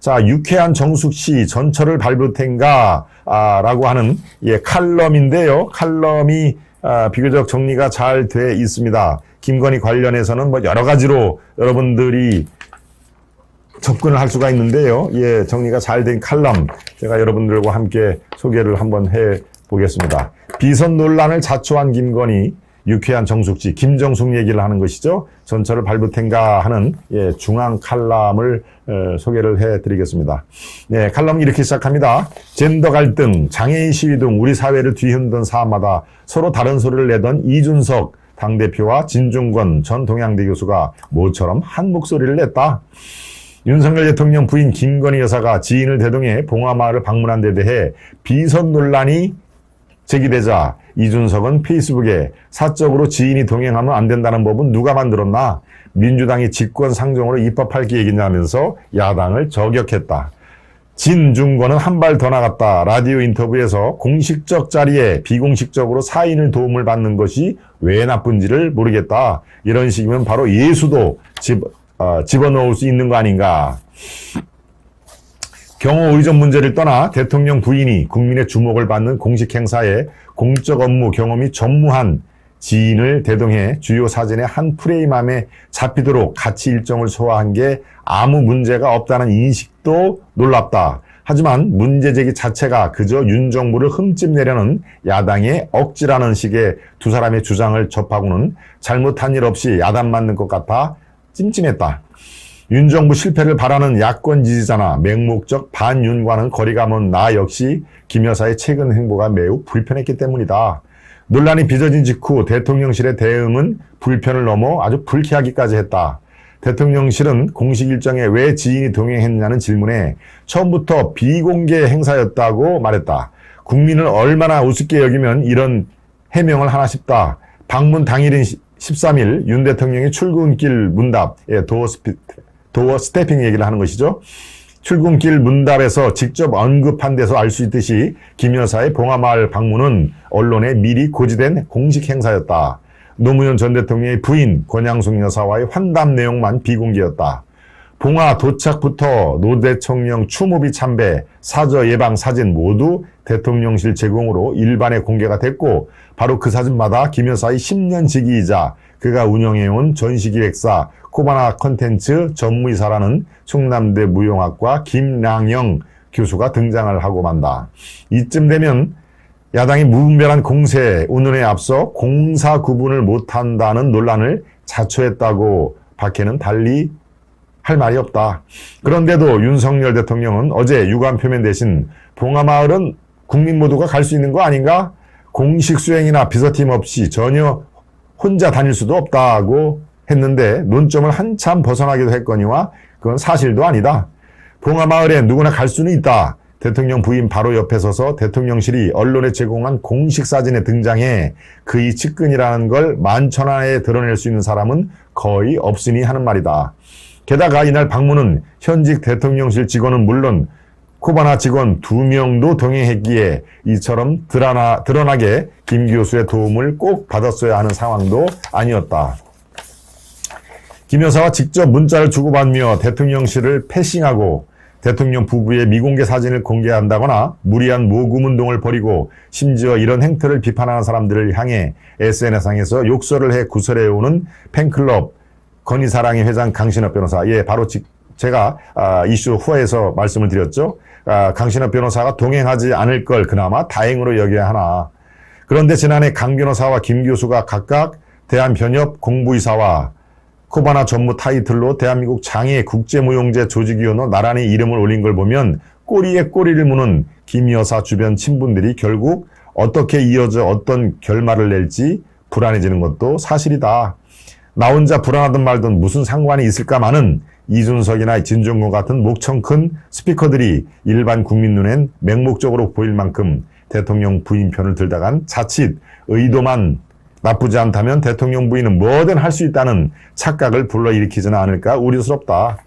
자, 유쾌한 정숙씨 전철을 밟을 텐가 라고 하는 칼럼인데요. 칼럼이 비교적 정리가 잘 돼 있습니다. 김건희 관련해서는 뭐 여러 가지로 여러분들이 접근을 할 수가 있는데요. 정리가 잘 된 칼럼 제가 여러분들과 함께 소개를 한번 해 보겠습니다. 비선 논란을 자초한 김건희, 유쾌한 정숙씨, 김정숙 얘기를 하는 것이죠. 전철을 밟을 텐가 하는 중앙 칼럼을 소개를 해드리겠습니다. 네, 칼럼이 이렇게 시작합니다. 젠더 갈등, 장애인 시위 등 우리 사회를 뒤흔든 사안마다 서로 다른 소리를 내던 이준석 당대표와 진중권 전 동양대 교수가 모처럼 한 목소리를 냈다. 윤석열 대통령 부인 김건희 여사가 지인을 대동해 봉화마을을 방문한 데 대해 비선 논란이 제기되자 이준석은 페이스북에 사적으로 지인이 동행하면 안 된다는 법은 누가 만들었나? 민주당이 직권상정으로 입법할 계획이냐면서 야당을 저격했다. 진중권은 한 발 더 나갔다. 라디오 인터뷰에서 공식적 자리에 비공식적으로 사인을 도움을 받는 것이 왜 나쁜지를 모르겠다. 이런 식이면 바로 예수도 집어넣을 수 있는 거 아닌가. 경호 의존 문제를 떠나 대통령 부인이 국민의 주목을 받는 공식 행사에 공적 업무 경험이 전무한 지인을 대동해 주요 사진의 한 프레임 안에 잡히도록 같이 일정을 소화한 게 아무 문제가 없다는 인식도 놀랍다. 하지만 문제 제기 자체가 그저 윤 정부를 흠집내려는 야당의 억지라는 식의 두 사람의 주장을 접하고는 잘못한 일 없이 야단 맞는 것 같아 찜찜했다. 윤 정부 실패를 바라는 야권 지지자나 맹목적 반윤과는 거리가 먼 나 역시 김 여사의 최근 행보가 매우 불편했기 때문이다. 논란이 빚어진 직후 대통령실의 대응은 불편을 넘어 아주 불쾌하기까지 했다. 대통령실은 공식 일정에 왜 지인이 동행했냐는 질문에 처음부터 비공개 행사였다고 말했다. 국민을 얼마나 우습게 여기면 이런 해명을 하나 싶다. 방문 당일인 13일 윤 대통령이 출근길 문답, 도어 스태핑 얘기를 하는 것이죠. 출근길 문답에서 직접 언급한 데서 알 수 있듯이 김 여사의 봉화마을 방문은 언론에 미리 고지된 공식 행사였다. 노무현 전 대통령의 부인 권양숙 여사와의 환담 내용만 비공개였다. 봉화 도착부터 노 대통령 추모비 참배, 사저 예방 사진 모두 대통령실 제공으로 일반에 공개가 됐고 바로 그 사진마다 김 여사의 10년 지기이자 그가 운영해온 전시기획사 코바나 컨텐츠 전무이사라는 충남대 무용학과 김량영 교수가 등장을 하고 만다. 이쯤 되면 야당이 무분별한 공세, 운운에 앞서 공사 구분을 못한다는 논란을 자초했다고 박해는 달리 할 말이 없다. 그런데도 윤석열 대통령은 어제 유감 표면 대신 봉화마을은 국민 모두가 갈 수 있는 거 아닌가? 공식 수행이나 비서팀 없이 전혀 혼자 다닐 수도 없다고 했는데 논점을 한참 벗어나기도 했거니와 그건 사실도 아니다. 봉화마을에 누구나 갈 수는 있다. 대통령 부인 바로 옆에 서서 대통령실이 언론에 제공한 공식 사진에 등장해 그의 측근이라는 걸 만천하에 드러낼 수 있는 사람은 거의 없으니 하는 말이다. 게다가 이날 방문은 현직 대통령실 직원은 물론 코바나 직원 2명도 동행했기에 이처럼 드러나게 김 교수의 도움을 꼭 받았어야 하는 상황도 아니었다. 김 여사와 직접 문자를 주고받으며 대통령실을 패싱하고 대통령 부부의 미공개 사진을 공개한다거나 무리한 모금운동을 벌이고 심지어 이런 행태를 비판하는 사람들을 향해 SNS상에서 욕설을 해 구설해오는 팬클럽 건희사랑의 회장 강신업 변호사. 바로 제가 이슈 후에서 말씀을 드렸죠. 강신업 변호사가 동행하지 않을 걸 그나마 다행으로 여겨야 하나. 그런데 지난해 강 변호사와 김 교수가 각각 대한변협 공부이사와 코바나 전무 타이틀로 대한민국 장애 국제무용제 조직위원으로 나란히 이름을 올린 걸 보면 꼬리에 꼬리를 무는 김 여사 주변 친분들이 결국 어떻게 이어져 어떤 결말을 낼지 불안해지는 것도 사실이다. 나 혼자 불안하든 말든 무슨 상관이 있을까마는 이준석이나 진중권 같은 목청 큰 스피커들이 일반 국민 눈엔 맹목적으로 보일 만큼 대통령 부인 편을 들다간 자칫 의도만 나쁘지 않다면 대통령 부인은 뭐든 할 수 있다는 착각을 불러일으키지는 않을까 우려스럽다.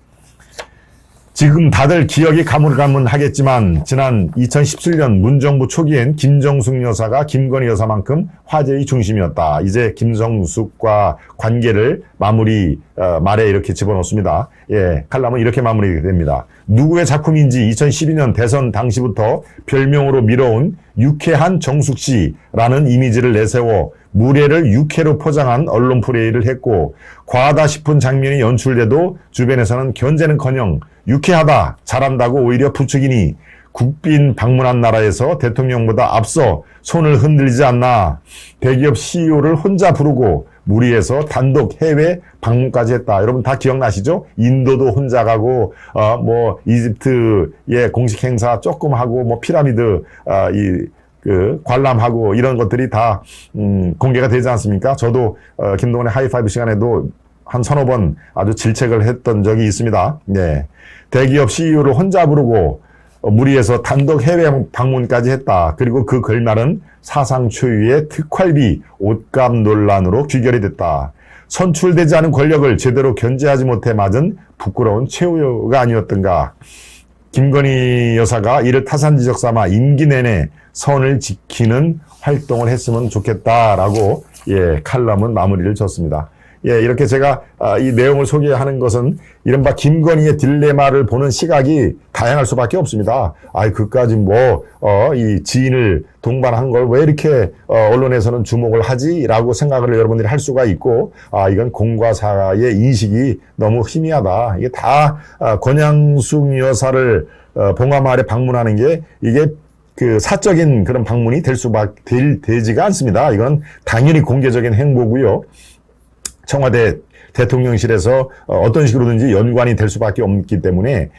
지금 다들 기억이 가물가물하겠지만 지난 2017년 문정부 초기엔 김정숙 여사가 김건희 여사만큼 화제의 중심이었다. 이제 김정숙과 관계를 말에 이렇게 집어넣습니다. 예, 칼럼은 이렇게 마무리됩니다. 누구의 작품인지 2012년 대선 당시부터 별명으로 밀어온 유쾌한 정숙 씨라는 이미지를 내세워 무례를 유쾌로 포장한 언론 플레이를 했고, 과하다 싶은 장면이 연출돼도 주변에서는 견제는커녕 유쾌하다, 잘한다고 오히려 부추기니 국빈 방문한 나라에서 대통령보다 앞서 손을 흔들지 않나. 대기업 CEO를 혼자 부르고 무리해서 단독 해외 방문까지 했다. 여러분 다 기억나시죠? 인도도 혼자 가고, 이집트의 공식 행사 조금 하고, 피라미드, 관람하고 이런 것들이 다, 공개가 되지 않습니까? 저도, 김동원의 하이파이브 시간에도 한 서너 번 아주 질책을 했던 적이 있습니다. 네. 대기업 CEO를 혼자 부르고, 무리해서 단독 해외 방문까지 했다. 그리고 그 결말은 사상 초유의 특활비 옷값 논란으로 귀결이 됐다. 선출되지 않은 권력을 제대로 견제하지 못해 맞은 부끄러운 최후가 아니었던가. 김건희 여사가 이를 타산지적 삼아 임기 내내 선을 지키는 활동을 했으면 좋겠다라고 칼럼은 마무리를 졌습니다. 이렇게 제가 이 내용을 소개하는 것은 이른바 김건희의 딜레마를 보는 시각이 다양할 수밖에 없습니다. 그까지 이 지인을 동반한 걸 왜 이렇게 언론에서는 주목을 하지? 라고 생각을 여러분들이 할 수가 있고, 이건 공과 사의 인식이 너무 희미하다. 이게 다 권양숙 여사를 봉화마을에 방문하는 게 이게 그 사적인 그런 방문이 되지가 않습니다. 이건 당연히 공개적인 행보고요. 청와대 대통령실에서 어떤 식으로든지 연관이 될 수밖에 없기 때문에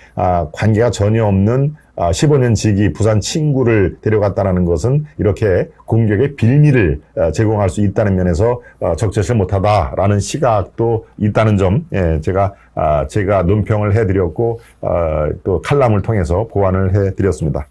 관계가 전혀 없는 15년 지기 부산 친구를 데려갔다는 것은 이렇게 공격의 빌미를 제공할 수 있다는 면에서 적절치 못하다라는 시각도 있다는 점, 제가 논평을 해드렸고 또 칼럼을 통해서 보완을 해드렸습니다.